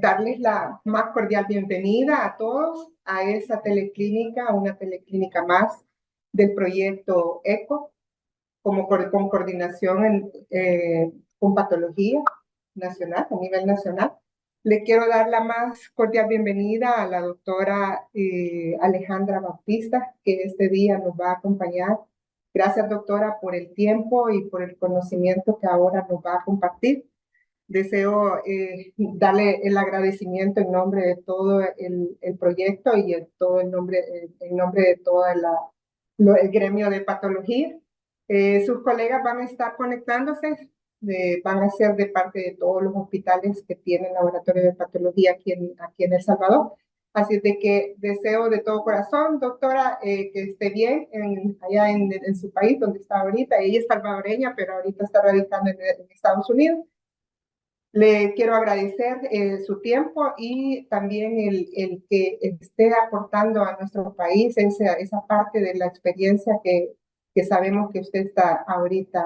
Darles la más cordial bienvenida a todos a esa teleclínica, una teleclínica más del proyecto ECO, con coordinación con patología nacional, a nivel nacional. Le quiero dar la más cordial bienvenida a la doctora Alejandra Bautista, que este día nos va a acompañar. Gracias, doctora, por el tiempo y por el conocimiento que ahora nos va a compartir. Deseo darle el agradecimiento en nombre de todo el proyecto y en nombre de todo el gremio de patología. Sus colegas van a estar conectándose, van a ser de parte de todos los hospitales que tienen laboratorio de patología aquí en El Salvador. Así de que deseo de todo corazón, doctora, que esté bien allá en su país donde está ahorita. Ella es salvadoreña, pero ahorita está radicando en Estados Unidos. Le quiero agradecer su tiempo y también el que esté aportando a nuestro país esa parte de la experiencia que sabemos que usted está ahorita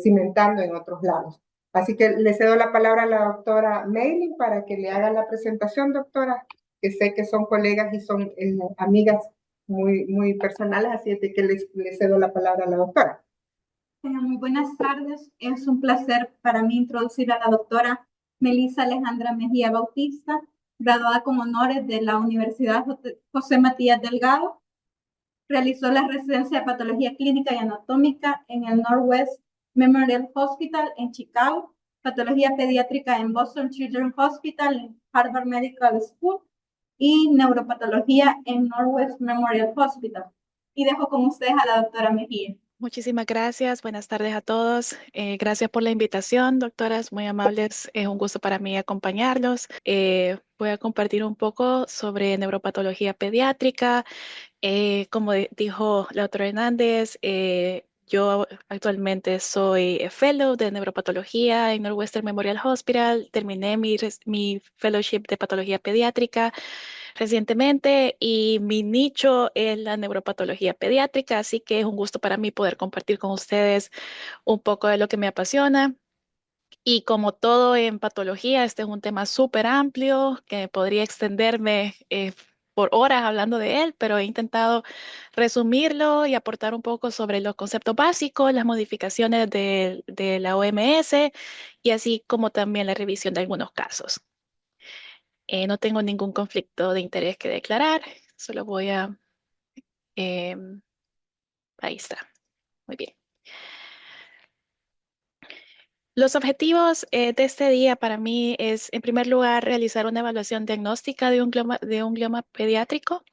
cimentando en otros lados. Así que le cedo la palabra a la doctora Meili para que le haga la presentación, doctora, que sé que son colegas y son amigas muy, muy personales, así es de que le cedo la palabra a la doctora. Muy buenas tardes. Es un placer para mí introducir a la doctora Melissa Alejandra Mejía Bautista, graduada con honores de la Universidad José Matías Delgado. Realizó la residencia de Patología Clínica y Anatómica en el Northwest Memorial Hospital en Chicago, Patología Pediátrica en Boston Children's Hospital en Harvard Medical School y Neuropatología en Northwest Memorial Hospital. Y dejo con ustedes a la doctora Mejía. Muchísimas gracias. Buenas tardes a todos. Gracias por la invitación, doctoras, muy amables. Es un gusto para mí acompañarlos. Voy a compartir un poco sobre neuropatología pediátrica. Como dijo la doctora Hernández, yo actualmente soy fellow de neuropatología en Northwestern Memorial Hospital. Terminé mi fellowship de patología pediátrica recientemente y mi nicho es la neuropatología pediátrica, así que es un gusto para mí poder compartir con ustedes un poco de lo que me apasiona. Y como todo en patología, este es un tema súper amplio que podría extenderme por horas hablando de él, pero he intentado resumirlo y aportar un poco sobre los conceptos básicos, las modificaciones de la OMS y así como también la revisión de algunos casos. No tengo ningún conflicto de interés que declarar, solo voy a... em, ahí está, muy bien. Los objetivos de este día para mí es, en primer lugar, realizar una evaluación diagnóstica de un glioma pediátrico,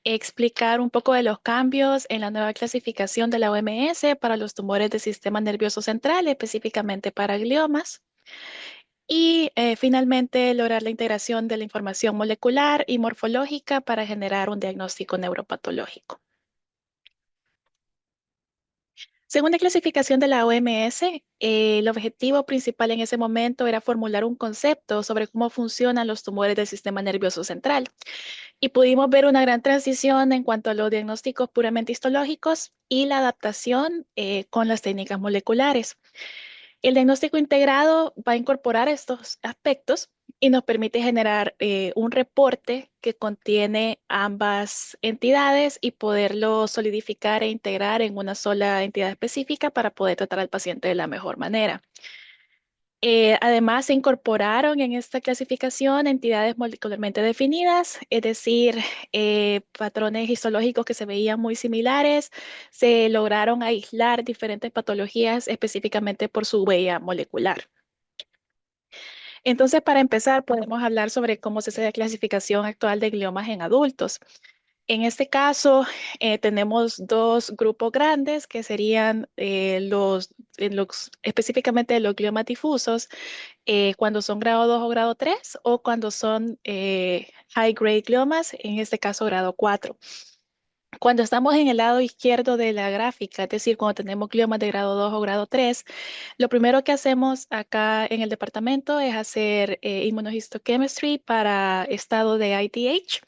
explicar un poco de los cambios en la nueva clasificación de la OMS para los tumores del sistema nervioso central, específicamente para gliomas. Y finalmente, lograr la integración de la información molecular y morfológica para generar un diagnóstico neuropatológico. Según la clasificación de la OMS, el objetivo principal en ese momento era formular un concepto sobre cómo funcionan los tumores del sistema nervioso central. Y pudimos ver una gran transición en cuanto a los diagnósticos puramente histológicos y la adaptación con las técnicas moleculares. El diagnóstico integrado va a incorporar estos aspectos y nos permite generar un reporte que contiene ambas entidades y poderlo solidificar e integrar en una sola entidad específica para poder tratar al paciente de la mejor manera. Además, se incorporaron en esta clasificación entidades molecularmente definidas, es decir, patrones histológicos que se veían muy similares. Se lograron aislar diferentes patologías específicamente por su huella molecular. Entonces, para empezar, podemos hablar sobre cómo se hace la clasificación actual de gliomas en adultos. En este caso, tenemos dos grupos grandes que serían específicamente los gliomas difusos, cuando son grado 2 o grado 3 o cuando son high grade gliomas, en este caso grado 4. Cuando estamos en el lado izquierdo de la gráfica, es decir, cuando tenemos gliomas de grado 2 o grado 3, lo primero que hacemos acá en el departamento es hacer immunohistochemistry para estado de IDH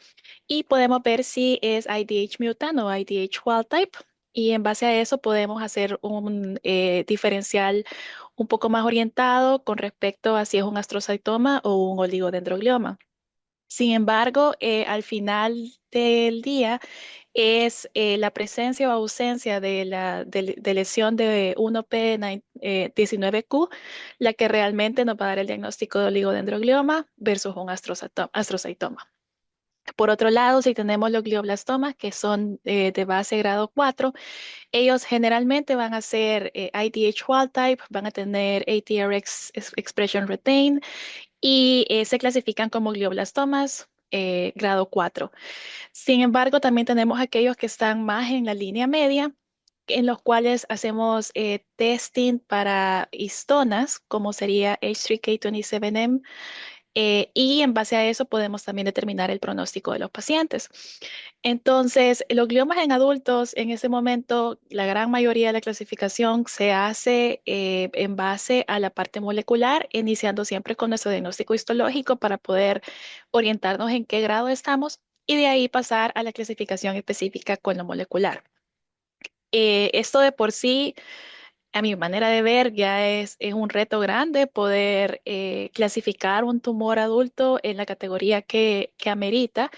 y podemos ver si es IDH mutant o IDH wild type. Y en base a eso podemos hacer un diferencial un poco más orientado con respecto a si es un astrocytoma o un oligodendroglioma. Sin embargo, al final del día es la presencia o ausencia de lesión de 1P19Q la que realmente nos va a dar el diagnóstico de oligodendroglioma versus un astrocytoma. Por otro lado, si tenemos los glioblastomas, que son de base grado 4, ellos generalmente van a ser IDH wild type, van a tener ATRX expression retain y se clasifican como glioblastomas grado 4. Sin embargo, también tenemos aquellos que están más en la línea media, en los cuales hacemos testing para histonas, como sería H3K27M, y en base a eso podemos también determinar el pronóstico de los pacientes. Entonces, los gliomas en adultos, en ese momento, la gran mayoría de la clasificación se hace en base a la parte molecular, iniciando siempre con nuestro diagnóstico histológico para poder orientarnos en qué grado estamos y de ahí pasar a la clasificación específica con lo molecular. Esto de por sí, a mi manera de ver, ya es un reto grande poder clasificar un tumor adulto en la categoría que amerita.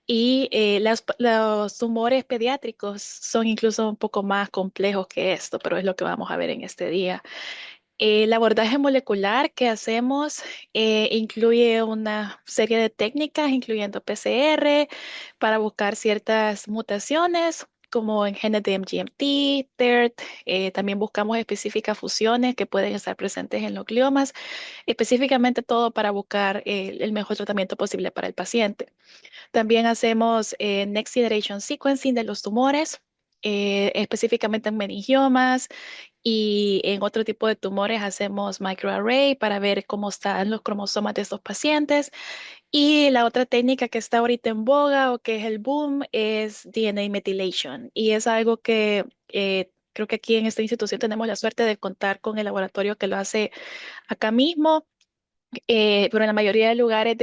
Y los tumores pediátricos son incluso un poco más complejos que esto, pero es lo que vamos a ver en este día. El abordaje molecular que hacemos incluye una serie de técnicas, incluyendo PCR, para buscar ciertas mutaciones, como en genes de MGMT, TERT. También buscamos específicas fusiones que pueden estar presentes en los gliomas, específicamente todo para buscar el mejor tratamiento posible para el paciente. También hacemos Next Generation Sequencing de los tumores, específicamente en meningiomas y en otro tipo de tumores hacemos microarray para ver cómo están los cromosomas de estos pacientes. Y la otra técnica que está ahorita en boga o que es el boom es DNA methylation. Y es algo que creo que aquí en esta institución tenemos la suerte de contar con el laboratorio que lo hace acá mismo. Pero en la mayoría de lugares,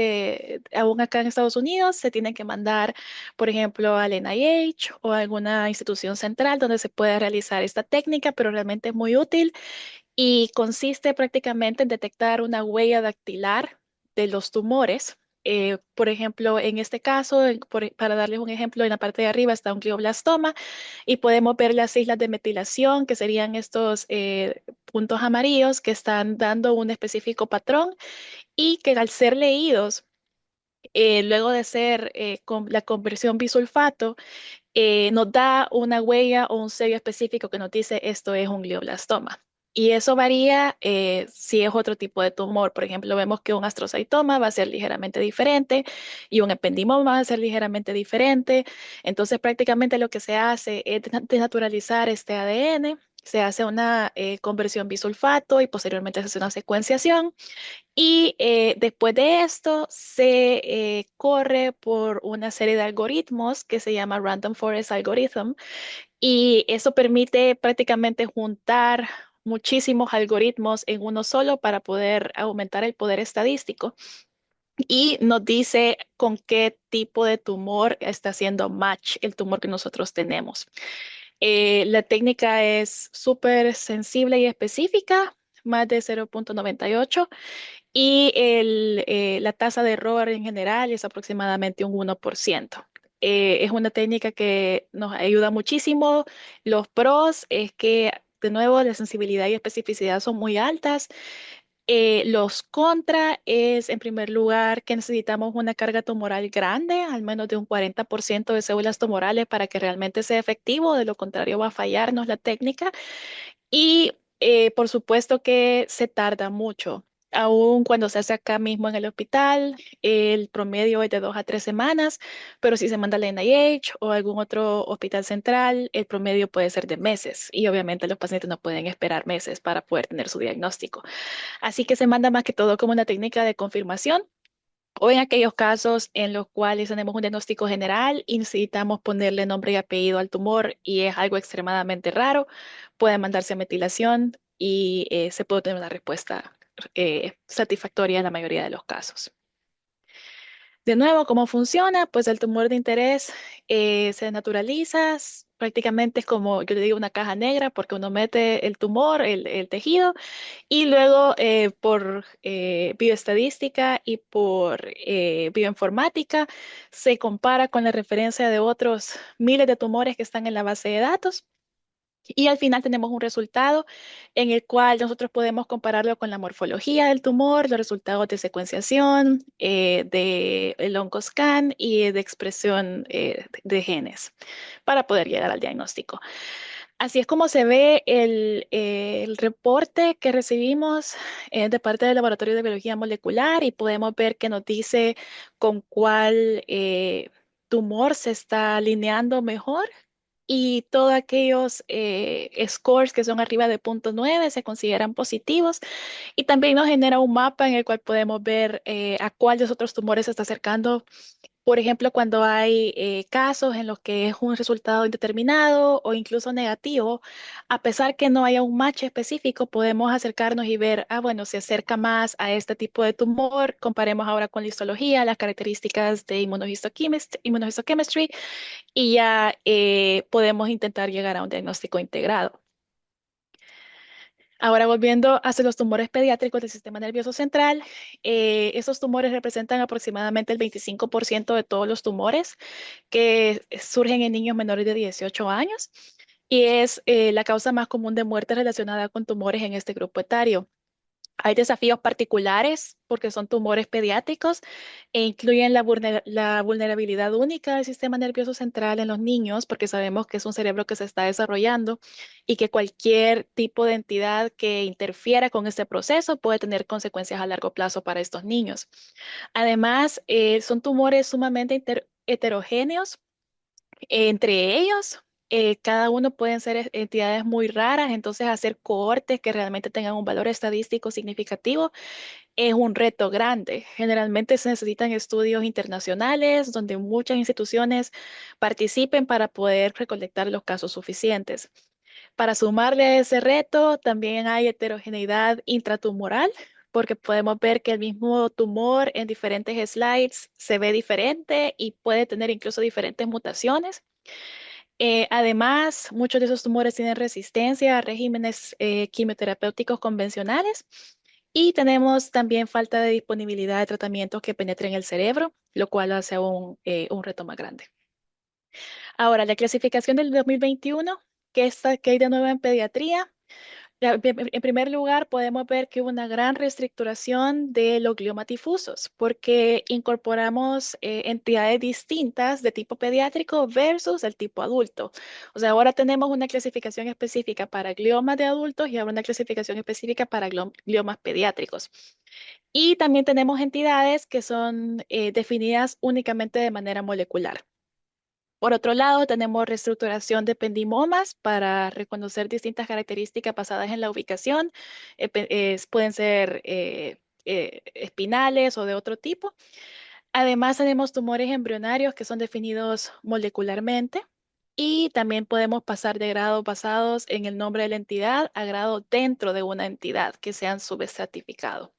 aún acá en Estados Unidos, se tienen que mandar, por ejemplo, al NIH o a alguna institución central donde se pueda realizar esta técnica, pero realmente es muy útil y consiste prácticamente en detectar una huella dactilar de los tumores. Por ejemplo, en este caso, para darles un ejemplo, en la parte de arriba está un glioblastoma y podemos ver las islas de metilación, que serían estos puntos amarillos que están dando un específico patrón y que al ser leídos, luego de ser con la conversión bisulfato, nos da una huella o un sello específico que nos dice esto es un glioblastoma. Y eso varía si es otro tipo de tumor. Por ejemplo, vemos que un astrocytoma va a ser ligeramente diferente y un ependimoma va a ser ligeramente diferente. Entonces, prácticamente lo que se hace es desnaturalizar este ADN, se hace una conversión bisulfato y posteriormente se hace una secuenciación. Y después de esto se corre por una serie de algoritmos que se llama Random Forest Algorithm y eso permite prácticamente juntar muchísimos algoritmos en uno solo para poder aumentar el poder estadístico y nos dice con qué tipo de tumor está haciendo match el tumor que nosotros tenemos. La técnica es súper sensible y específica, más de 0,98 y la tasa de error en general es aproximadamente un 1%. Es una técnica que nos ayuda muchísimo. Los pros es que, de nuevo, la sensibilidad y especificidad son muy altas. Los contra es, en primer lugar, que necesitamos una carga tumoral grande, al menos de un 40% de células tumorales para que realmente sea efectivo. De lo contrario, va a fallarnos la técnica. Y por supuesto que se tarda mucho. Aún cuando se hace acá mismo en el hospital, el promedio es de 2 a 3 semanas, pero si se manda al NIH o algún otro hospital central, el promedio puede ser de meses y obviamente los pacientes no pueden esperar meses para poder tener su diagnóstico. Así que se manda más que todo como una técnica de confirmación o en aquellos casos en los cuales tenemos un diagnóstico general y necesitamos ponerle nombre y apellido al tumor y es algo extremadamente raro, puede mandarse a metilación y se puede tener una respuesta satisfactoria en la mayoría de los casos. De nuevo, ¿cómo funciona? Pues el tumor de interés se naturaliza, prácticamente es como, yo le digo, una caja negra porque uno mete el tumor, el tejido, y luego por bioestadística y por bioinformática se compara con la referencia de otros miles de tumores que están en la base de datos. Y al final tenemos un resultado en el cual nosotros podemos compararlo con la morfología del tumor, los resultados de secuenciación, del OncoScan y de expresión de genes para poder llegar al diagnóstico. Así es como se ve el reporte que recibimos de parte del Laboratorio de Biología Molecular y podemos ver que nos dice con cuál tumor se está alineando mejor y todos aquellos scores que son arriba de 0.9 se consideran positivos y también nos genera un mapa en el cual podemos ver a cuál de los otros tumores se está acercando. Por ejemplo, cuando hay casos en los que es un resultado indeterminado o incluso negativo, a pesar que no haya un match específico, podemos acercarnos y ver, bueno, se acerca más a este tipo de tumor. Comparemos ahora con la histología, las características de immunohistochemistry y ya podemos intentar llegar a un diagnóstico integrado. Ahora volviendo hacia los tumores pediátricos del sistema nervioso central, esos tumores representan aproximadamente el 25% de todos los tumores que surgen en niños menores de 18 años y es la causa más común de muerte relacionada con tumores en este grupo etario. Hay desafíos particulares porque son tumores pediátricos e incluyen la vulnerabilidad única del sistema nervioso central en los niños porque sabemos que es un cerebro que se está desarrollando y que cualquier tipo de entidad que interfiera con este proceso puede tener consecuencias a largo plazo para estos niños. Además, son tumores sumamente heterogéneos entre ellos. Cada uno pueden ser entidades muy raras, entonces hacer cohortes que realmente tengan un valor estadístico significativo es un reto grande. Generalmente se necesitan estudios internacionales donde muchas instituciones participen para poder recolectar los casos suficientes. Para sumarle a ese reto, también hay heterogeneidad intratumoral, porque podemos ver que el mismo tumor en diferentes slides se ve diferente y puede tener incluso diferentes mutaciones. Además, muchos de esos tumores tienen resistencia a regímenes quimioterapéuticos convencionales y tenemos también falta de disponibilidad de tratamientos que penetren el cerebro, lo cual hace un reto más grande. Ahora, la clasificación del 2021, que hay de nuevo en pediatría. En primer lugar, podemos ver que hubo una gran reestructuración de los gliomas difusos porque incorporamos entidades distintas de tipo pediátrico versus el tipo adulto. O sea, ahora tenemos una clasificación específica para gliomas de adultos y ahora una clasificación específica para gliomas pediátricos. Y también tenemos entidades que son definidas únicamente de manera molecular. Por otro lado, tenemos reestructuración de pendimomas para reconocer distintas características basadas en la ubicación. Pueden ser espinales o de otro tipo. Además, tenemos tumores embrionarios que son definidos molecularmente. Y también podemos pasar de grados basados en el nombre de la entidad a grado dentro de una entidad que se han subestratificado.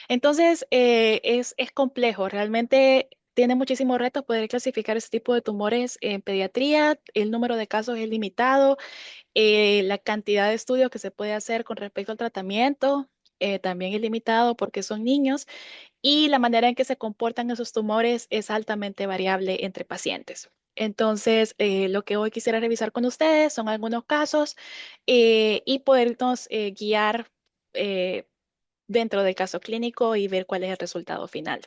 Entonces, es complejo, realmente tiene muchísimos retos poder clasificar este tipo de tumores en pediatría, el número de casos es limitado, la cantidad de estudios que se puede hacer con respecto al tratamiento también es limitado porque son niños y la manera en que se comportan esos tumores es altamente variable entre pacientes. Entonces, lo que hoy quisiera revisar con ustedes son algunos casos y podernos guiar. Dentro del caso clínico y ver cuál es el resultado final.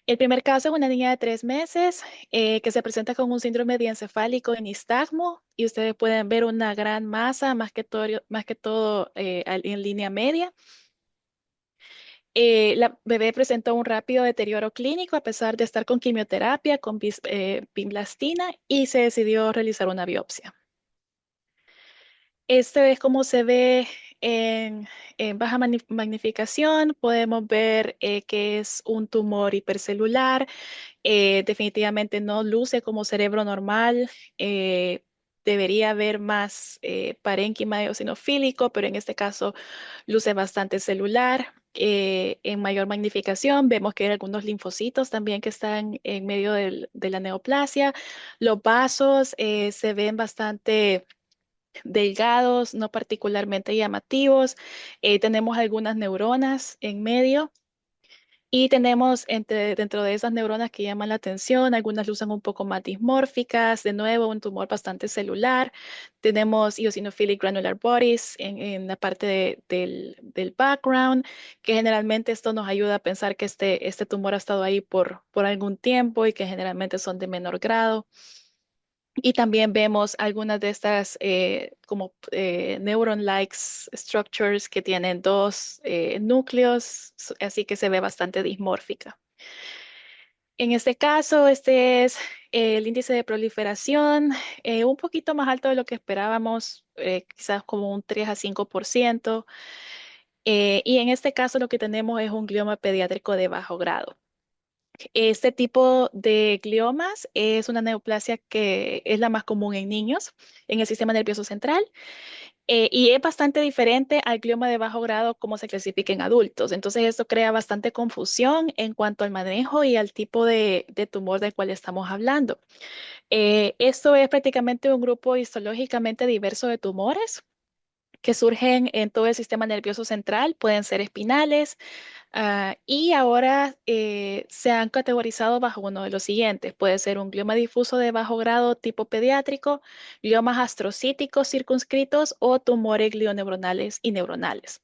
El primer caso es una niña de 3 meses que se presenta con un síndrome diencefálico en nistagmo y ustedes pueden ver una gran masa, más que todo en línea media. La bebé presentó un rápido deterioro clínico a pesar de estar con quimioterapia, con vinblastina y se decidió realizar una biopsia. Este es como se ve en baja magnificación. Podemos ver que es un tumor hipercelular. Definitivamente no luce como cerebro normal. debería haber más parénquima eosinofílico, pero en este caso luce bastante celular. En mayor magnificación vemos que hay algunos linfocitos también que están en medio de la neoplasia. Los vasos se ven bastante delgados, no particularmente llamativos. Tenemos algunas neuronas en medio. Y tenemos dentro de esas neuronas que llaman la atención, algunas lucen un poco más dismórficas, de nuevo un tumor bastante celular. Tenemos eosinophilic granular bodies en la parte del background, que generalmente esto nos ayuda a pensar que este tumor ha estado ahí por algún tiempo y que generalmente son de menor grado. Y también vemos algunas de estas como neuron-like structures que tienen dos núcleos, así que se ve bastante dismórfica. En este caso, este es el índice de proliferación, un poquito más alto de lo que esperábamos, quizás como un 3 a 5%. Y en este caso lo que tenemos es un glioma pediátrico de bajo grado. Este tipo de gliomas es una neoplasia que es la más común en niños en el sistema nervioso central y es bastante diferente al glioma de bajo grado como se clasifica en adultos. Entonces esto crea bastante confusión en cuanto al manejo y al tipo de tumor del cual estamos hablando. Esto es prácticamente un grupo histológicamente diverso de tumores que surgen en todo el sistema nervioso central, pueden ser espinales, y ahora se han categorizado bajo uno de los siguientes. Puede ser un glioma difuso de bajo grado tipo pediátrico, gliomas astrocíticos circunscritos o tumores glioneuronales y neuronales.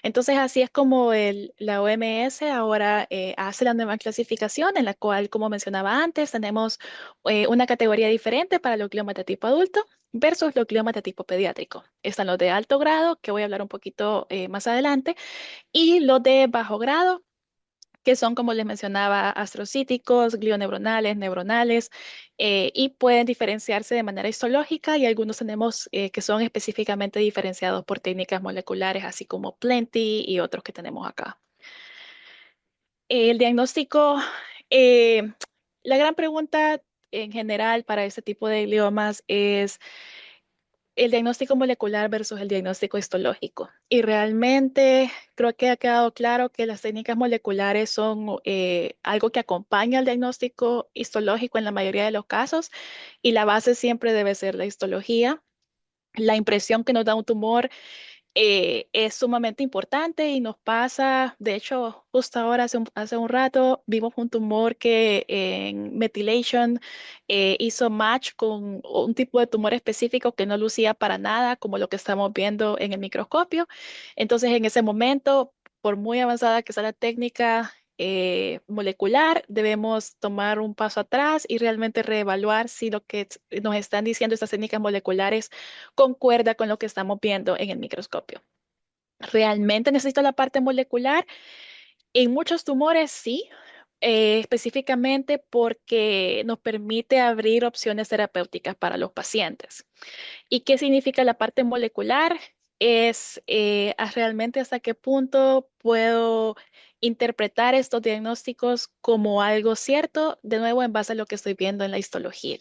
Entonces, así es como la OMS ahora hace la nueva clasificación en la cual, como mencionaba antes, tenemos una categoría diferente para los gliomas de tipo adulto versus los gliomas de tipo pediátrico. Están los de alto grado, que voy a hablar un poquito más adelante, y los de bajo grado, que son, como les mencionaba, astrocíticos, glioneuronales, neuronales, y pueden diferenciarse de manera histológica y algunos tenemos que son específicamente diferenciados por técnicas moleculares, así como Plenty y otros que tenemos acá. El diagnóstico, eh, la gran pregunta en general para este tipo de gliomas es el diagnóstico molecular versus el diagnóstico histológico. Y realmente creo que ha quedado claro que las técnicas moleculares son algo que acompaña al diagnóstico histológico en la mayoría de los casos y la base siempre debe ser la histología. La impresión que nos da un tumor es sumamente importante y nos pasa, de hecho, justo ahora, hace un rato, vimos un tumor que en methylation hizo match con un tipo de tumor específico que no lucía para nada, como lo que estamos viendo en el microscopio. Entonces, en ese momento, por muy avanzada que sea la técnica molecular, debemos tomar un paso atrás y realmente reevaluar si lo que nos están diciendo estas técnicas moleculares concuerda con lo que estamos viendo en el microscopio. ¿Realmente necesito la parte molecular? En muchos tumores sí, específicamente porque nos permite abrir opciones terapéuticas para los pacientes. ¿Y qué significa la parte molecular? Es realmente hasta qué punto puedo interpretar estos diagnósticos como algo cierto, de nuevo en base a lo que estoy viendo en la histología.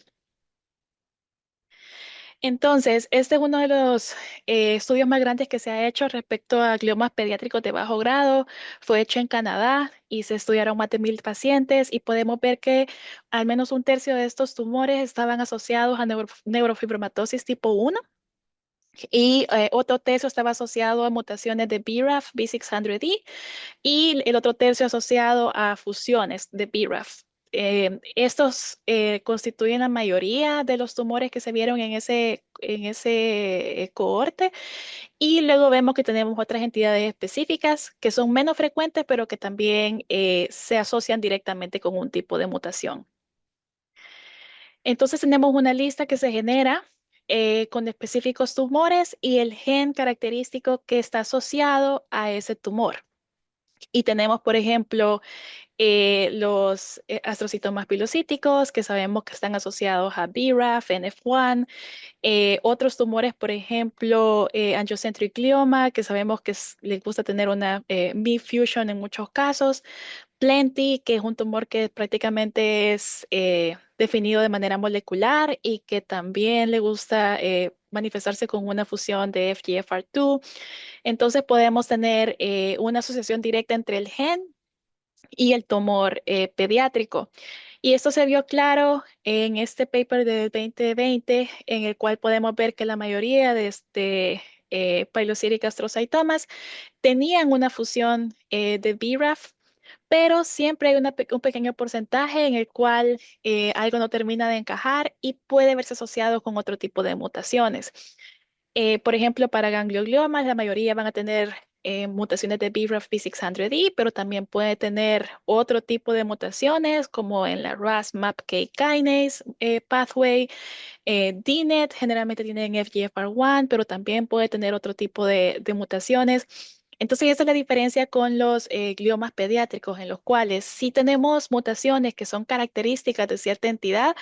Entonces, este es uno de los estudios más grandes que se ha hecho respecto a gliomas pediátricos de bajo grado. Fue hecho en Canadá y se estudiaron más de 1,000 pacientes y podemos ver que al menos un tercio de estos tumores estaban asociados a neurofibromatosis tipo 1 y otro tercio estaba asociado a mutaciones de BRAF, B600E, y el otro tercio asociado a fusiones de BRAF. Estos constituyen la mayoría de los tumores que se vieron en ese cohorte y luego vemos que tenemos otras entidades específicas que son menos frecuentes pero que también se asocian directamente con un tipo de mutación. Entonces tenemos una lista que se genera con específicos tumores y el gen característico que está asociado a ese tumor. Y tenemos, por ejemplo, los astrocitomas pilocíticos, que sabemos que están asociados a BRAF, NF1, otros tumores, por ejemplo, angiocentric glioma, que sabemos que les gusta tener una MIF fusion en muchos casos, Plenty, que es un tumor que prácticamente es definido de manera molecular y que también le gusta manifestarse con una fusión de FGFR2. Entonces podemos tener una asociación directa entre el gen y el tumor pediátrico. Y esto se vio claro en este paper del 2020, en el cual podemos ver que la mayoría de pilocytic astrocytomas tenían una fusión de BRAF, pero siempre hay un pequeño porcentaje en el cual algo no termina de encajar y puede verse asociado con otro tipo de mutaciones. Por ejemplo, para gangliogliomas, la mayoría van a tener mutaciones de BRAF V600E, pero también puede tener otro tipo de mutaciones, como en la RAS-MAPK kinase pathway. DNET generalmente tienen FGFR1, pero también puede tener otro tipo de mutaciones. Entonces, esa es la diferencia con los gliomas pediátricos, en los cuales sí tenemos mutaciones que son características de cierta entidad,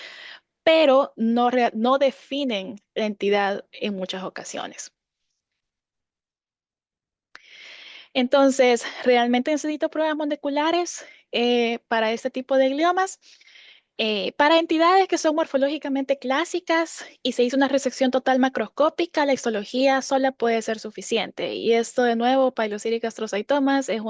pero no definen la entidad en muchas ocasiones. Entonces, realmente necesito pruebas moleculares para este tipo de gliomas. Para entidades que son morfológicamente clásicas y se hizo una resección total macroscópica, la histología sola puede ser suficiente. Y esto de nuevo, pilocytic astrocytomas es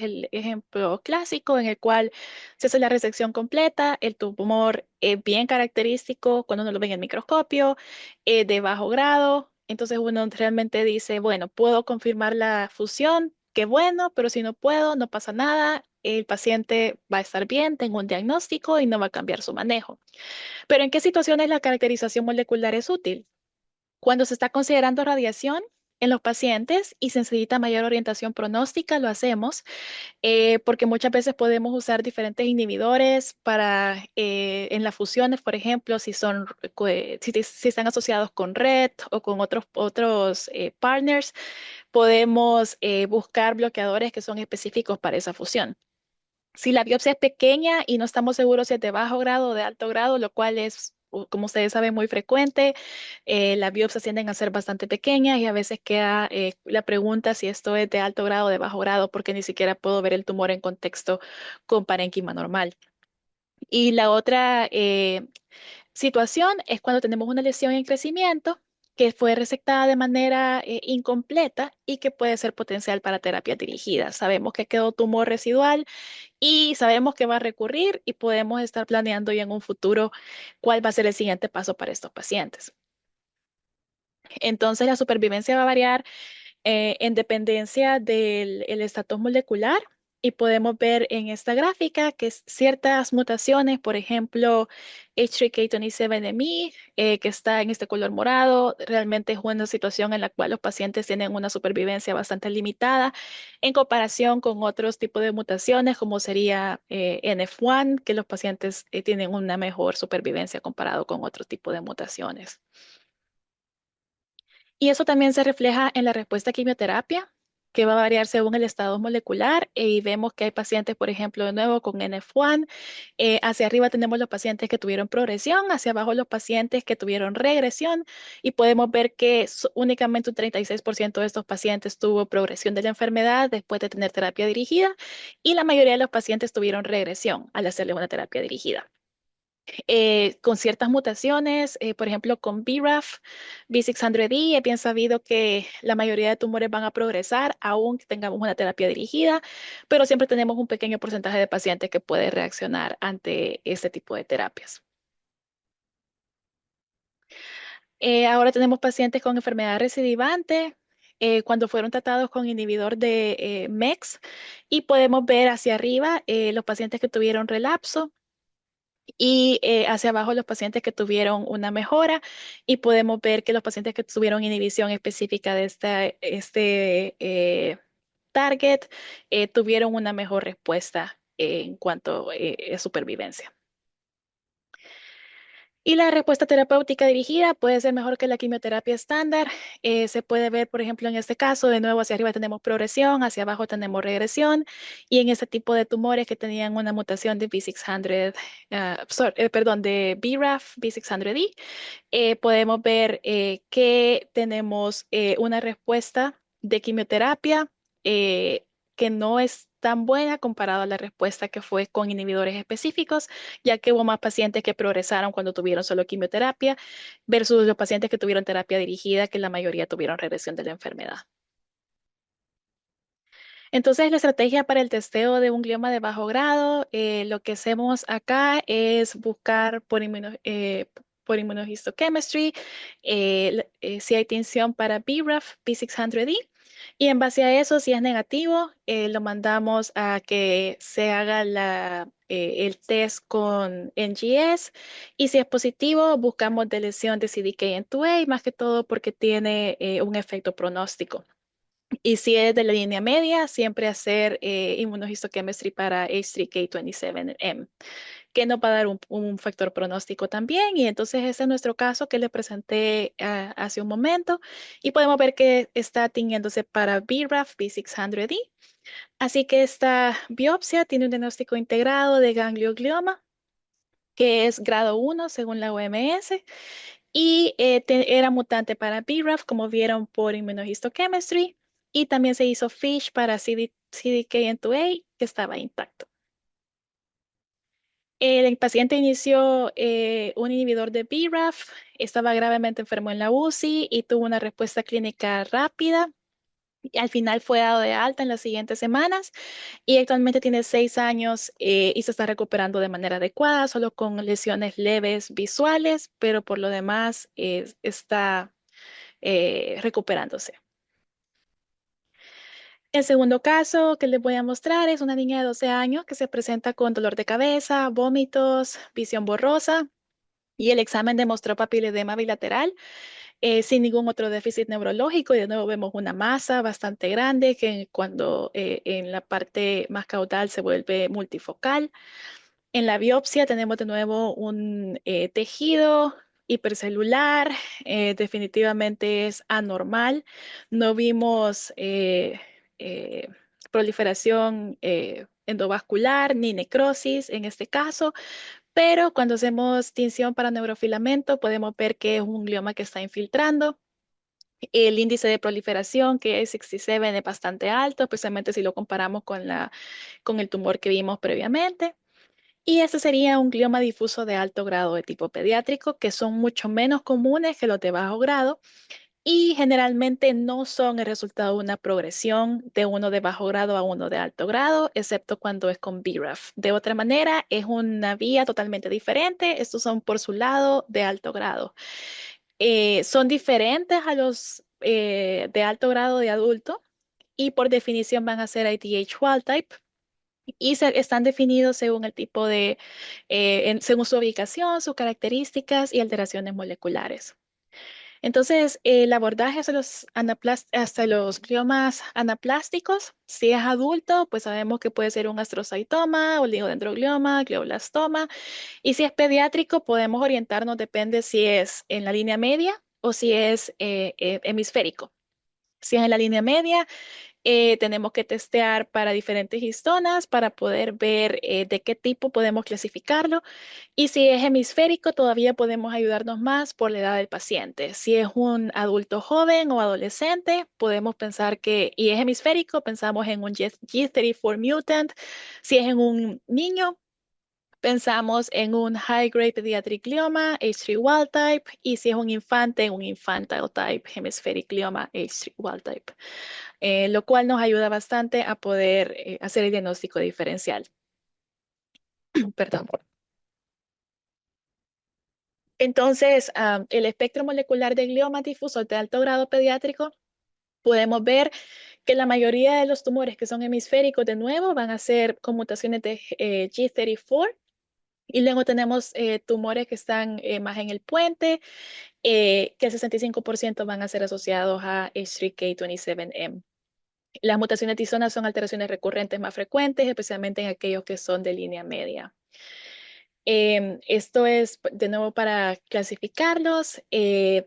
el ejemplo clásico en el cual se hace la resección completa, el tumor es bien característico cuando uno lo ve en el microscopio, de bajo grado. Entonces uno realmente dice, bueno, puedo confirmar la fusión, qué bueno, pero si no puedo, no pasa nada, el paciente va a estar bien, tengo un diagnóstico y no va a cambiar su manejo. Pero ¿en qué situaciones la caracterización molecular es útil? Cuando se está considerando radiación en los pacientes y se necesita mayor orientación pronóstica, lo hacemos porque muchas veces podemos usar diferentes inhibidores para en las fusiones, por ejemplo, si están asociados con RET o con otros partners, podemos buscar bloqueadores que son específicos para esa fusión. Si la biopsia es pequeña y no estamos seguros si es de bajo grado o de alto grado, lo cual es, como ustedes saben, muy frecuente, las biopsias tienden a ser bastante pequeñas y a veces queda la pregunta si esto es de alto grado o de bajo grado porque ni siquiera puedo ver el tumor en contexto con parénquima normal. Y la otra situación es cuando tenemos una lesión en crecimiento que fue resectada de manera incompleta y que puede ser potencial para terapia dirigida. Sabemos que quedó tumor residual y sabemos que va a recurrir y podemos estar planeando ya en un futuro cuál va a ser el siguiente paso para estos pacientes. Entonces, la supervivencia va a variar en dependencia del estatus molecular y podemos ver en esta gráfica que ciertas mutaciones, por ejemplo, H3K27ME, que está en este color morado, realmente es una situación en la cual los pacientes tienen una supervivencia bastante limitada en comparación con otros tipos de mutaciones, como sería NF1, que los pacientes tienen una mejor supervivencia comparado con otro tipo de mutaciones. Y eso también se refleja en la respuesta a quimioterapia, que va a variar según el estado molecular. Y vemos que hay pacientes, por ejemplo, de nuevo con NF1. Hacia arriba tenemos los pacientes que tuvieron progresión, hacia abajo los pacientes que tuvieron regresión. Y podemos ver que únicamente un 36% de estos pacientes tuvo progresión de la enfermedad después de tener terapia dirigida. Y la mayoría de los pacientes tuvieron regresión al hacerle una terapia dirigida. Con ciertas mutaciones, por ejemplo, con BRAF, V600E, es bien sabido que la mayoría de tumores van a progresar aun que tengamos una terapia dirigida, pero siempre tenemos un pequeño porcentaje de pacientes que puede reaccionar ante este tipo de terapias. Ahora tenemos pacientes con enfermedad recidivante cuando fueron tratados con inhibidor de MEX y podemos ver hacia arriba los pacientes que tuvieron relapso y hacia abajo los pacientes que tuvieron una mejora y podemos ver que los pacientes que tuvieron inhibición específica de este target tuvieron una mejor respuesta en cuanto a supervivencia. Y la respuesta terapéutica dirigida puede ser mejor que la quimioterapia estándar. Se puede ver, por ejemplo, en este caso, de nuevo hacia arriba tenemos progresión, hacia abajo tenemos regresión. Y en este tipo de tumores que tenían una mutación de V600, de BRAF V600E, podemos ver que tenemos una respuesta de quimioterapia que no es tan buena comparado a la respuesta que fue con inhibidores específicos, ya que hubo más pacientes que progresaron cuando tuvieron solo quimioterapia versus los pacientes que tuvieron terapia dirigida, que la mayoría tuvieron regresión de la enfermedad. Entonces, la estrategia para el testeo de un glioma de bajo grado, lo que hacemos acá es buscar por immunohistochemistry si hay tinción para BRAF, P600E, y en base a eso, si es negativo, lo mandamos a que se haga el test con NGS, y si es positivo, buscamos de lesión de CDKN2A, más que todo porque tiene un efecto pronóstico. Y si es de la línea media, siempre hacer immunohistochemistry para H3K27M, que nos va a dar un factor pronóstico también. Y entonces ese es nuestro caso que le presenté hace un momento. Y podemos ver que está tiñéndose para BRAF V600E. Así que esta biopsia tiene un diagnóstico integrado de ganglioglioma, que es grado 1 según la OMS. Y era mutante para BRAF, como vieron por immunohistochemistry, y también se hizo FISH para CDKN2A, que estaba intacto. El paciente inició un inhibidor de BRAF, estaba gravemente enfermo en la UCI y tuvo una respuesta clínica rápida. Y al final fue dado de alta en las siguientes semanas y actualmente tiene 6 años y se está recuperando de manera adecuada, solo con lesiones leves visuales, pero por lo demás está recuperándose. El segundo caso que les voy a mostrar es una niña de 12 años que se presenta con dolor de cabeza, vómitos, visión borrosa y el examen demostró papiledema bilateral sin ningún otro déficit neurológico. Y de nuevo vemos una masa bastante grande que cuando en la parte más caudal se vuelve multifocal. En la biopsia tenemos de nuevo un tejido hipercelular, definitivamente es anormal. No vimos eh, proliferación endovascular ni necrosis en este caso, pero cuando hacemos tinción para neurofilamento podemos ver que es un glioma que está infiltrando. El índice de proliferación, que es 67, es bastante alto, especialmente si lo comparamos con el tumor que vimos previamente. Y este sería un glioma difuso de alto grado de tipo pediátrico, que son mucho menos comunes que los de bajo grado y generalmente no son el resultado de una progresión de uno de bajo grado a uno de alto grado, excepto cuando es con BRAF. De otra manera, es una vía totalmente diferente. Estos son por su lado de alto grado. Son diferentes a los de alto grado de adulto y por definición van a ser IDH wild type y están definidos según el tipo según su ubicación, sus características y alteraciones moleculares. Entonces, el abordaje hasta los gliomas anaplásticos, si es adulto, pues sabemos que puede ser un astrocytoma, oligodendroglioma, glioblastoma, y si es pediátrico, podemos orientarnos, depende si es en la línea media o si es hemisférico. Si es en la línea media, tenemos que testear para diferentes histonas para poder ver de qué tipo podemos clasificarlo. Y si es hemisférico, todavía podemos ayudarnos más por la edad del paciente. Si es un adulto joven o adolescente, podemos pensar y es hemisférico, pensamos en un G34 mutant. Si es en un niño, pensamos en un high-grade pediatric glioma, H3 wild type, y si es un infante, un infantile type, hemispheric glioma, H3 wild type. Lo cual nos ayuda bastante a poder hacer el diagnóstico diferencial. Perdón. Entonces, el espectro molecular de gliomas difusos de alto grado pediátrico, podemos ver que la mayoría de los tumores que son hemisféricos, de nuevo, van a ser con mutaciones de G34. Y luego tenemos tumores que están más en el puente, que el 65% van a ser asociados a H3K27M. Las mutaciones tisonas son alteraciones recurrentes más frecuentes, especialmente en aquellos que son de línea media. Esto es de nuevo para clasificarlos.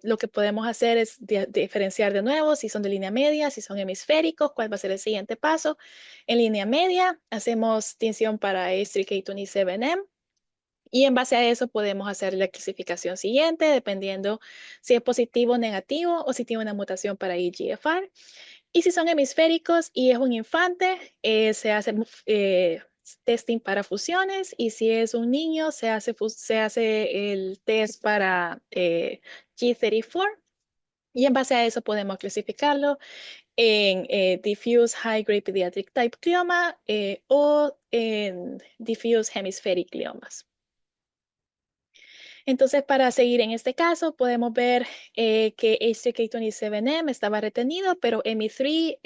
Lo que podemos hacer es diferenciar de nuevo si son de línea media, si son hemisféricos, cuál va a ser el siguiente paso. En línea media hacemos tinción para H3K27M y en base a eso podemos hacer la clasificación siguiente dependiendo si es positivo o negativo o si tiene una mutación para EGFR. Y si son hemisféricos y es un infante, se hace testing para fusiones, y si es un niño, se hace el test para G34, y en base a eso podemos clasificarlo en diffuse high-grade pediatric type glioma o en diffuse hemispheric gliomas. Entonces, para seguir en este caso, podemos ver que H3K27M estaba retenido, pero ME3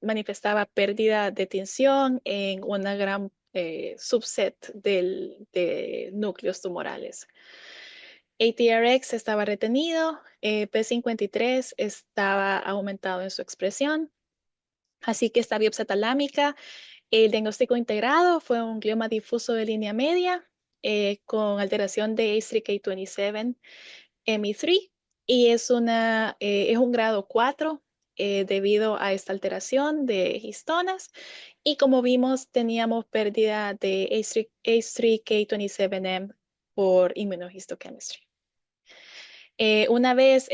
manifestaba pérdida de tinción en una gran subset de núcleos tumorales. ATRX estaba retenido, P53 estaba aumentado en su expresión, así que esta biopsia talámica, el diagnóstico integrado fue un glioma difuso de línea media con alteración de H3K27 ME3, y es un grado 4 debido a esta alteración de histonas, y como vimos teníamos pérdida de H3K27M por immunohistochemistry. Una vez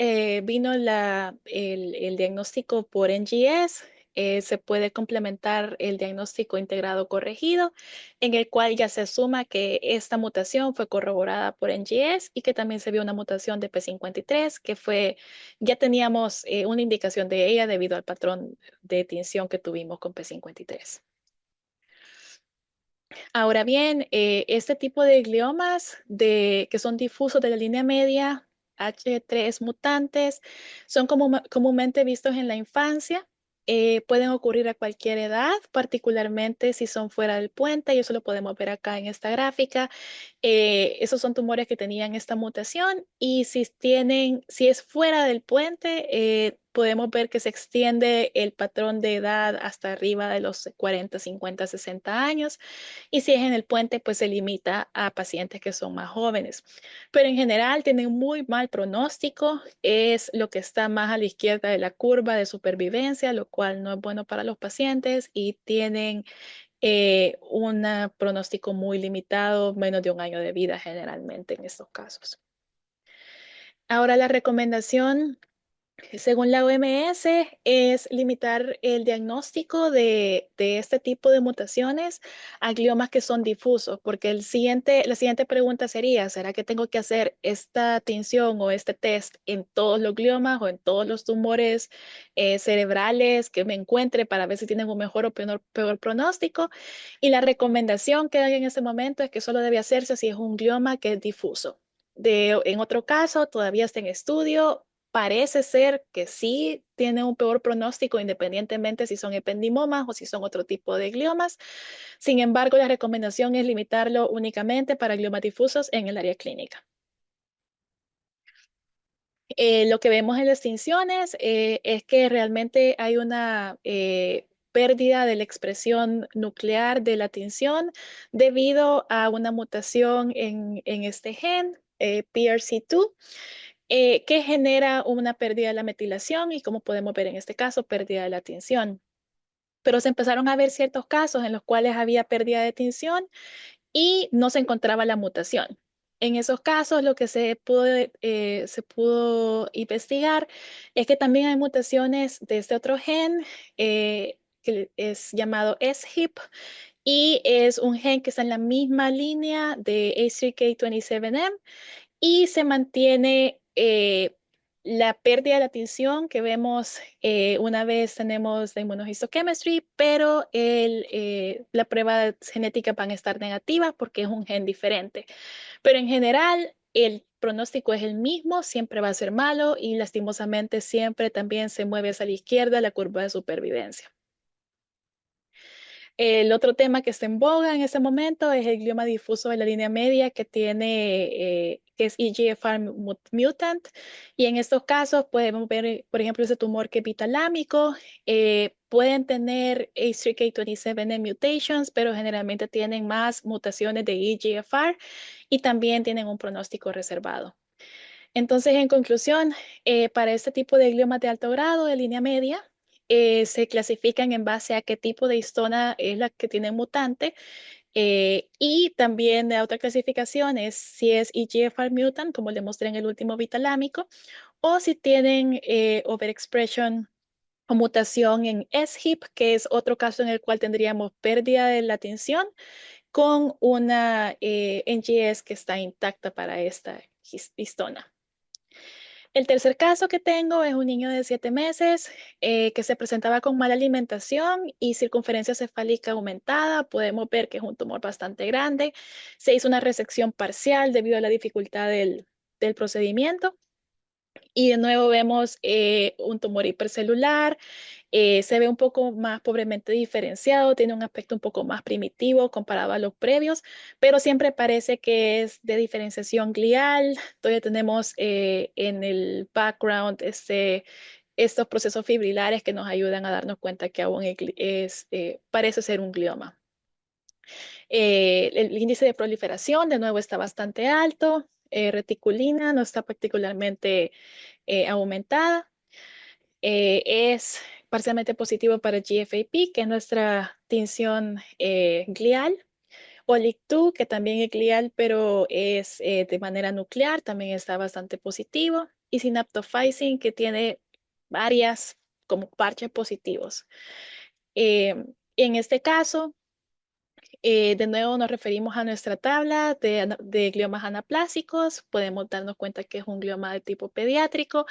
vino el diagnóstico por NGS, se puede complementar el diagnóstico integrado corregido, en el cual ya se asuma que esta mutación fue corroborada por NGS y que también se vio una mutación de P53, ya teníamos una indicación de ella debido al patrón de tinción que tuvimos con P53. Ahora bien, este tipo de gliomas que son difusos de la línea media, H3 mutantes, son comúnmente vistos en la infancia. Pueden ocurrir a cualquier edad, particularmente si son fuera del puente, y eso lo podemos ver acá en esta gráfica. Esos son tumores que tenían esta mutación, y si es fuera del puente, podemos ver que se extiende el patrón de edad hasta arriba de los 40, 50, 60 años. Y si es en el puente, pues se limita a pacientes que son más jóvenes. Pero en general tienen muy mal pronóstico. Es lo que está más a la izquierda de la curva de supervivencia, lo cual no es bueno para los pacientes, y tienen un pronóstico muy limitado, menos de un año de vida generalmente en estos casos. Ahora, la recomendación según la OMS, es limitar el diagnóstico de este tipo de mutaciones a gliomas que son difusos, porque la siguiente pregunta sería, ¿será que tengo que hacer esta tinción o este test en todos los gliomas o en todos los tumores cerebrales que me encuentre para ver si tienen un mejor o peor pronóstico? Y la recomendación que hay en ese momento es que solo debe hacerse si es un glioma que es difuso. En otro caso, todavía está en estudio. Parece ser que sí tiene un peor pronóstico independientemente si son ependimomas o si son otro tipo de gliomas. Sin embargo, la recomendación es limitarlo únicamente para gliomas difusos en el área clínica. Lo que vemos en las tinciones es que realmente hay una pérdida de la expresión nuclear de la tinción debido a una mutación en este gen, PRC2. Que genera una pérdida de la metilación y, como podemos ver en este caso, pérdida de la tinción. Pero se empezaron a ver ciertos casos en los cuales había pérdida de tinción y no se encontraba la mutación. En esos casos, lo que se pudo investigar es que también hay mutaciones de este otro gen que es llamado SHIP, y es un gen que está en la misma línea de H3K27M, y se mantiene la pérdida de la tinción que vemos una vez tenemos la immunohistochemistry, pero la prueba genética van a estar negativas porque es un gen diferente. Pero en general, el pronóstico es el mismo, siempre va a ser malo, y lastimosamente siempre también se mueve hacia la izquierda la curva de supervivencia. El otro tema que está en boga en este momento es el glioma difuso de la línea media que es EGFR mutant, y en estos casos podemos ver, por ejemplo, ese tumor que es bitalámico. Pueden tener H3K27M mutations, pero generalmente tienen más mutaciones de EGFR y también tienen un pronóstico reservado. Entonces, en conclusión, para este tipo de gliomas de alto grado de línea media, se clasifican en base a qué tipo de histona es la que tiene mutante, y también la otra clasificación es si es EGFR mutant, como le mostré en el último bitalámico, o si tienen overexpression o mutación en SHIP, que es otro caso en el cual tendríamos pérdida de la atención con una NGS que está intacta para esta histona. El tercer caso que tengo es un niño de 7 meses que se presentaba con mala alimentación y circunferencia cefálica aumentada. Podemos ver que es un tumor bastante grande. Se hizo una resección parcial debido a la dificultad del procedimiento. Y de nuevo vemos un tumor hipercelular, se ve un poco más pobremente diferenciado, tiene un aspecto un poco más primitivo comparado a los previos, pero siempre parece que es de diferenciación glial. Todavía tenemos en el background estos procesos fibrilares que nos ayudan a darnos cuenta que aún parece ser un glioma. El índice de proliferación, de nuevo, está bastante alto. Reticulina no está particularmente aumentada. Es parcialmente positivo para GFAP, que es nuestra tinción glial. OLIC2, que también es glial, pero es de manera nuclear, también está bastante positivo. Y synaptophysin, que tiene varias como parches positivos. En este caso, de nuevo nos referimos a nuestra tabla de gliomas anaplásicos. Podemos darnos cuenta que es un glioma de tipo pediátrico.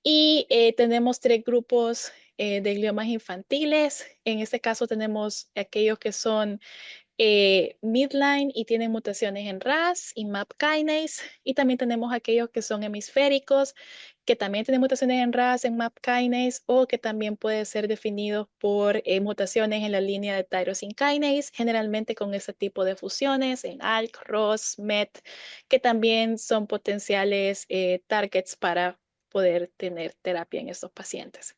Y tenemos 3 grupos de gliomas infantiles. En este caso tenemos aquellos que son midline y tienen mutaciones en RAS y MAP kinase. Y también tenemos aquellos que son hemisféricos, que también tienen mutaciones en RAS, en MAP kinase, o que también puede ser definido por mutaciones en la línea de tyrosine kinase, generalmente con ese tipo de fusiones en ALK, ROS, MET, que también son potenciales targets para poder tener terapia en estos pacientes.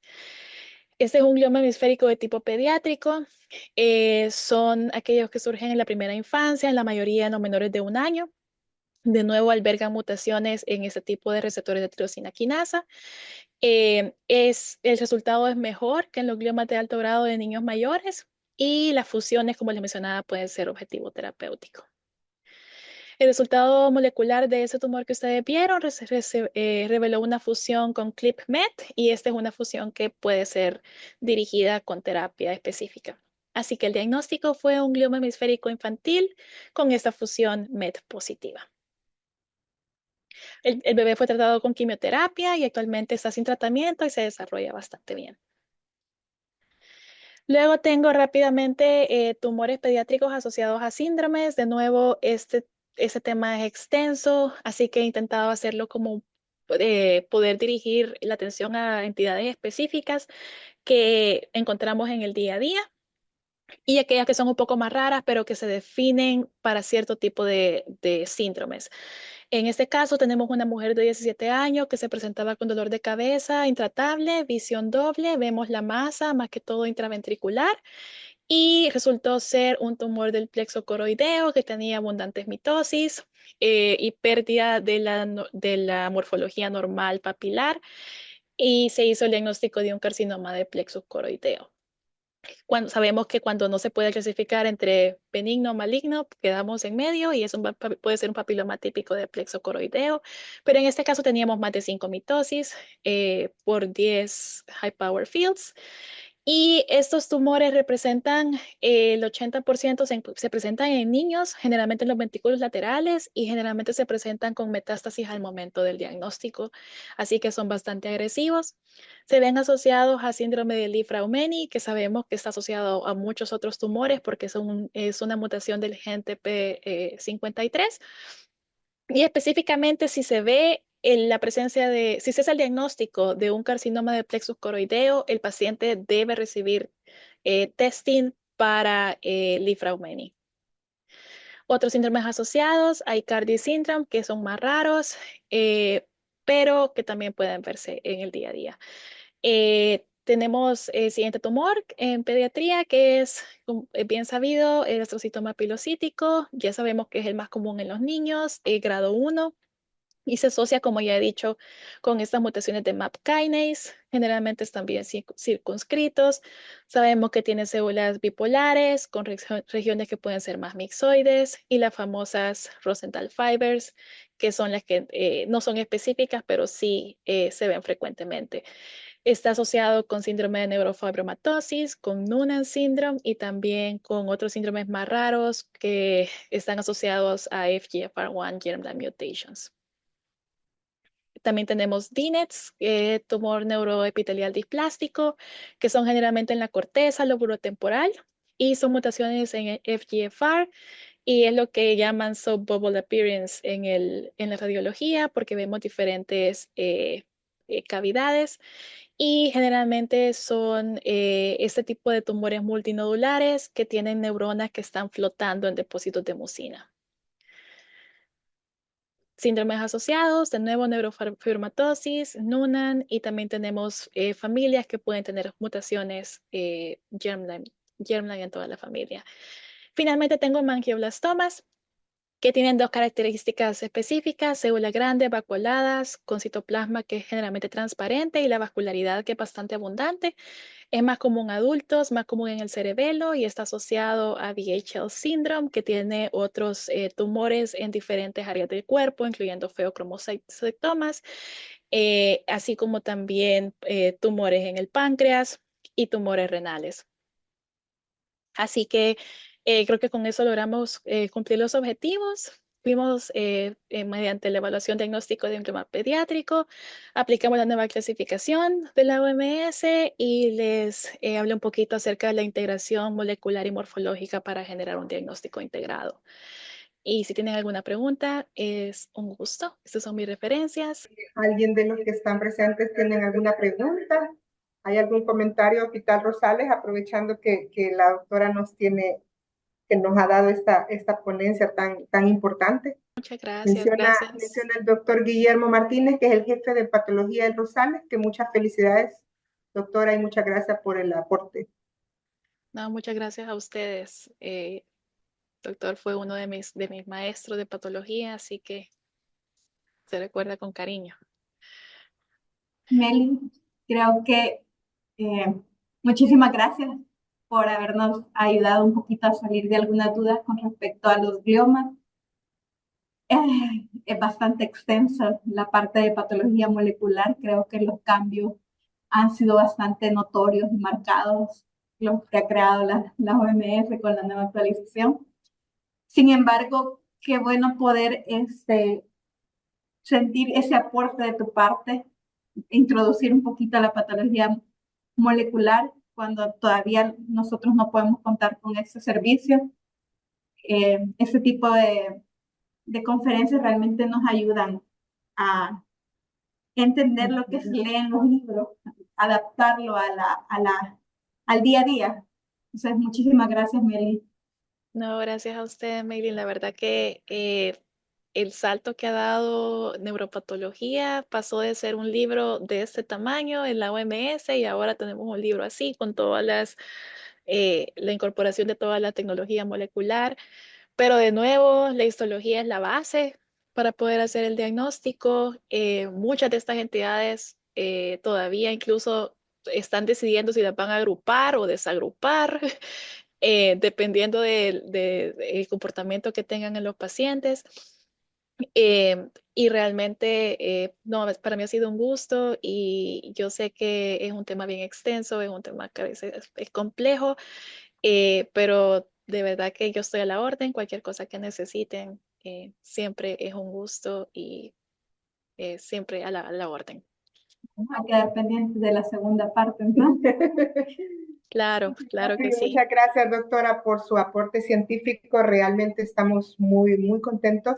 Este es un glioma hemisférico de tipo pediátrico. Son aquellos que surgen en la primera infancia, en la mayoría no menores de 1 año. De nuevo, albergan mutaciones en este tipo de receptores de tirosina quinasa. El resultado es mejor que en los gliomas de alto grado de niños mayores y las fusiones, como les mencionaba, pueden ser objetivo terapéutico. El resultado molecular de ese tumor que ustedes vieron reveló una fusión con ClipMet y esta es una fusión que puede ser dirigida con terapia específica. Así que el diagnóstico fue un glioma hemisférico infantil con esta fusión MET positiva. El bebé fue tratado con quimioterapia y actualmente está sin tratamiento y se desarrolla bastante bien. Luego tengo rápidamente tumores pediátricos asociados a síndromes. De nuevo, este tema es extenso, así que he intentado hacerlo como poder dirigir la atención a entidades específicas que encontramos en el día a día y aquellas que son un poco más raras, pero que se definen para cierto tipo de síndromes. En este caso tenemos una mujer de 17 años que se presentaba con dolor de cabeza intratable, visión doble, vemos la masa más que todo intraventricular y resultó ser un tumor del plexo coroideo que tenía abundantes mitosis y pérdida de la morfología normal papilar y se hizo el diagnóstico de un carcinoma de plexo coroideo. Sabemos que cuando no se puede clasificar entre benigno o maligno, quedamos en medio y puede ser un papiloma típico de plexo coroideo, pero en este caso teníamos más de 5 mitosis por 10 high power fields. Y estos tumores representan el 80% se presentan en niños, generalmente en los ventrículos laterales y generalmente se presentan con metástasis al momento del diagnóstico, así que son bastante agresivos. Se ven asociados a síndrome de Li-Fraumeni, que sabemos que está asociado a muchos otros tumores porque es una mutación del gen TP53. Y específicamente si se ve la presencia si se hace el diagnóstico de un carcinoma de plexus coroideo, el paciente debe recibir testing para Li-Fraumeni. Otros síndromes asociados, hay Cardi syndrome, que son más raros, pero que también pueden verse en el día a día. Tenemos el siguiente tumor en pediatría, que es bien sabido, el astrocitoma pilocítico. Ya sabemos que es el más común en los niños, grado 1. Y se asocia, como ya he dicho, con estas mutaciones de MAP kinase. Generalmente están bien circunscritos. Sabemos que tiene células bipolares con regiones que pueden ser más mixoides y las famosas Rosenthal fibers, que son las que no son específicas, pero sí se ven frecuentemente. Está asociado con síndrome de neurofibromatosis, con Noonan syndrome y también con otros síndromes más raros que están asociados a FGFR1 germline mutations. También tenemos DNETs, tumor neuroepitelial displástico, que son generalmente en la corteza lóbulo-temporal y son mutaciones en el FGFR y es lo que llaman subbubble appearance en la radiología porque vemos diferentes cavidades y generalmente son este tipo de tumores multinodulares que tienen neuronas que están flotando en depósitos de mucina. Síndromes asociados, de nuevo neurofibromatosis, Noonan y también tenemos familias que pueden tener mutaciones germline en toda la familia. Finalmente tengo mangioblastomas que tienen dos características específicas, células grandes, vacuoladas, con citoplasma que es generalmente transparente y la vascularidad que es bastante abundante. Es más común en adultos, más común en el cerebelo y está asociado a VHL syndrome, que tiene otros tumores en diferentes áreas del cuerpo, incluyendo feocromocitomas, así como también tumores en el páncreas y tumores renales. Así que creo que con eso logramos cumplir los objetivos. Fuimos mediante la evaluación diagnóstico de embrioma pediátrico, aplicamos la nueva clasificación de la OMS y les hablé un poquito acerca de la integración molecular y morfológica para generar un diagnóstico integrado. Y si tienen alguna pregunta, es un gusto. Estas son mis referencias. ¿Alguien de los que están presentes tienen alguna pregunta? ¿Hay algún comentario, Pital Rosales, aprovechando que la doctora que nos ha dado esta ponencia tan importante? Muchas gracias. Menciona el doctor Guillermo Martínez, que es el jefe de patología del Rosales, que muchas felicidades, doctora, y muchas gracias por el aporte. No, muchas gracias a ustedes. Doctor fue uno de mis maestros de patología, así que se recuerda con cariño. Meli, creo que muchísimas gracias por habernos ayudado un poquito a salir de algunas dudas con respecto a los gliomas. Es bastante extensa la parte de patología molecular. Creo que los cambios han sido bastante notorios y marcados, los que ha creado la OMS con la nueva actualización. Sin embargo, qué bueno poder sentir ese aporte de tu parte, introducir un poquito la patología molecular cuando todavía nosotros no podemos contar con ese servicio. Ese tipo de conferencias realmente nos ayudan a entender lo que se lee en los libros, adaptarlo al día a día. Entonces, muchísimas gracias, Meli. No, gracias a usted, Maylin. La verdad que el salto que ha dado neuropatología pasó de ser un libro de este tamaño en la OMS y ahora tenemos un libro así con todas la incorporación de toda la tecnología molecular. Pero de nuevo, la histología es la base para poder hacer el diagnóstico. Muchas de estas entidades todavía incluso están decidiendo si las van a agrupar o desagrupar, dependiendo del comportamiento que tengan en los pacientes. Y realmente, no, para mí ha sido un gusto y yo sé que es un tema bien extenso, es un tema que a veces es complejo, pero de verdad que yo estoy a la orden, cualquier cosa que necesiten, siempre es un gusto y siempre a la orden. Vamos a quedar pendientes de la segunda parte, entonces. Claro, claro que sí. Muchas gracias, doctora, por su aporte científico. Realmente estamos muy contentos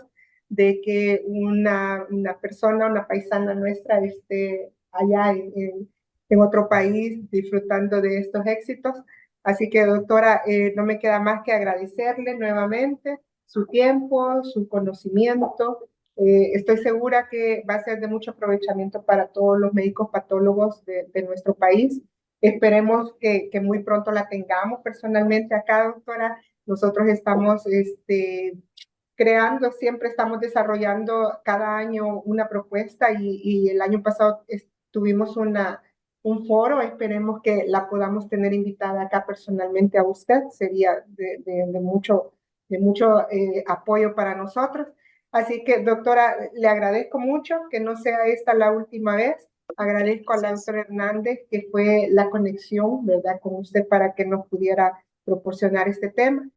de que una persona, una paisana nuestra, esté allá en otro país disfrutando de estos éxitos. Así que, doctora, no me queda más que agradecerle nuevamente su tiempo, su conocimiento. Estoy segura que va a ser de mucho aprovechamiento para todos los médicos patólogos de nuestro país. Esperemos que muy pronto la tengamos personalmente acá, doctora. Nosotros estamos creando, siempre estamos desarrollando cada año una propuesta y el año pasado tuvimos un foro. Esperemos que la podamos tener invitada acá personalmente a usted. Sería de mucho apoyo para nosotros. Así que, doctora, le agradezco mucho que no sea esta la última vez. Agradezco a la Gracias. doctora Hernández que fue la conexión, ¿verdad?, con usted para que nos pudiera proporcionar este tema.